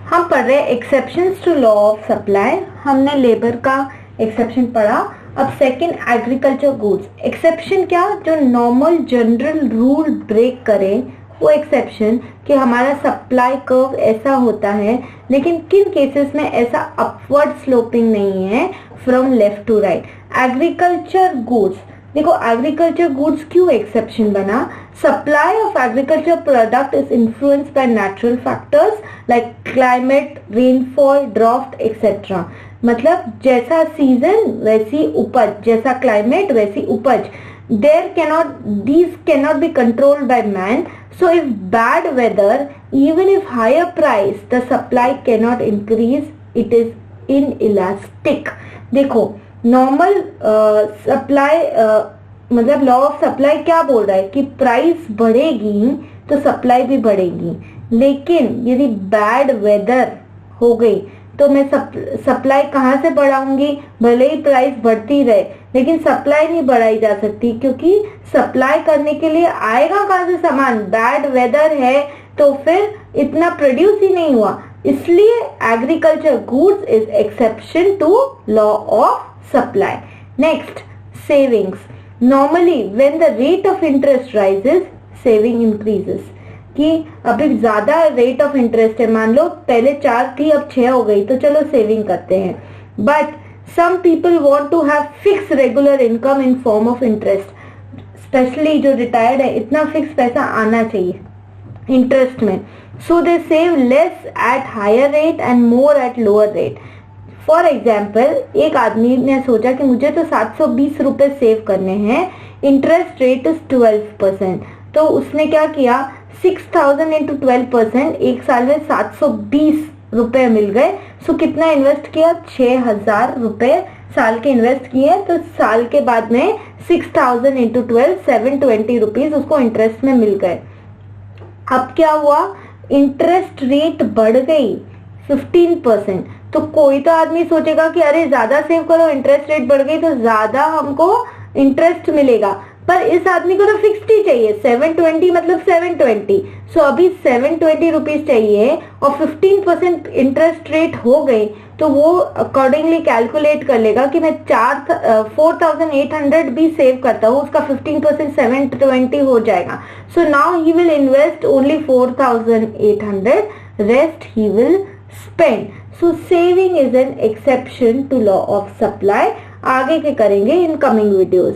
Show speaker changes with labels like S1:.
S1: हम पढ़ रहे हैं exceptions to law of supply. हमने लेबर का एक्सेप्शन पढ़ा। अब सेकंड एग्रीकल्चर गुड्स। एक्सेप्शन क्या, जो नॉर्मल जनरल रूल ब्रेक करे वो एक्सेप्शन, कि हमारा सप्लाई कर्व ऐसा होता है लेकिन किन केसेस में ऐसा अपवर्ड स्लोपिंग नहीं है from left to right. Agriculture goods, देखो एग्रीकल्चर गुड्स क्यों एक्सेप्शन बना, supply of agriculture product is influenced by natural factors like climate, rainfall, drought etcetera. मतलब जैसा सीजन वैसी उपज, जैसा क्लाइमेट वैसी उपज। These cannot be controlled by man. So if bad weather, even if higher price, the supply cannot increase. It is inelastic. देखो normal supply मतलब law of supply क्या बोल रहा है कि प्राइस बढ़ेगी तो सप्लाई भी बढ़ेगी, लेकिन यदि बैड वेदर हो गई तो मैं सप्लाई कहाँ से बढ़ाऊंगी, भले ही प्राइस बढ़ती रहे लेकिन सप्लाई नहीं बढ़ाई जा सकती, क्योंकि सप्लाई करने के लिए आएगा कहाँ से सामान, बैड वेदर है तो फिर इतना प्रोड्यूस ही नहीं हुआ। इसलिए agriculture goods is exception to law of supply. Next, savings. Normally when the rate of interest rises, saving increases. कि अभी ज्यादा रेट ऑफ इंटरेस्ट है, मान लो पहले 4 थी अब 6 हो गई तो चलो सेविंग करते हैं। But some people want to have fix regular income in form of interest, especially जो रिटायर्ड है इतना फिक्स पैसा आना चाहिए इंटरेस्ट में। So they save less at higher rate and more at lower rate. For example, एक आदमी ने सोचा कि मुझे तो 720 रुपए सेव करने हैं, इंटरेस्ट रेट इज 12%, तो उसने क्या किया, 6000 इंटू 12%, एक साल में 720 रुपए मिल गए। सो कितना इन्वेस्ट किया, 6000 रुपए साल के इन्वेस्ट किए, तो साल के बाद में 6000 इंटू 12, 720 रुपीज उसको इंटरेस्ट में मिल गए। अब क्या हुआ, इंटरेस्ट रेट बढ़ गई 15%। तो कोई तो आदमी सोचेगा कि अरे ज्यादा सेव करो, इंटरेस्ट रेट बढ़ गई तो ज्यादा हमको इंटरेस्ट मिलेगा, पर इस आदमी को तो फिक्स्ड ही चाहिए, 720 मतलब 720। सो अभी 720 रुपीज चाहिए और 15% इंटरेस्ट रेट हो गई तो वो अकॉर्डिंगली कैलकुलेट कर लेगा कि मैं 4800 भी सेव करता हूँ, उसका 15% 720 हो जाएगा। So now he will invest only 4800, rest he will spend. So saving is an exception to law of supply. आगे के करेंगे इन कमिंग वीडियोस।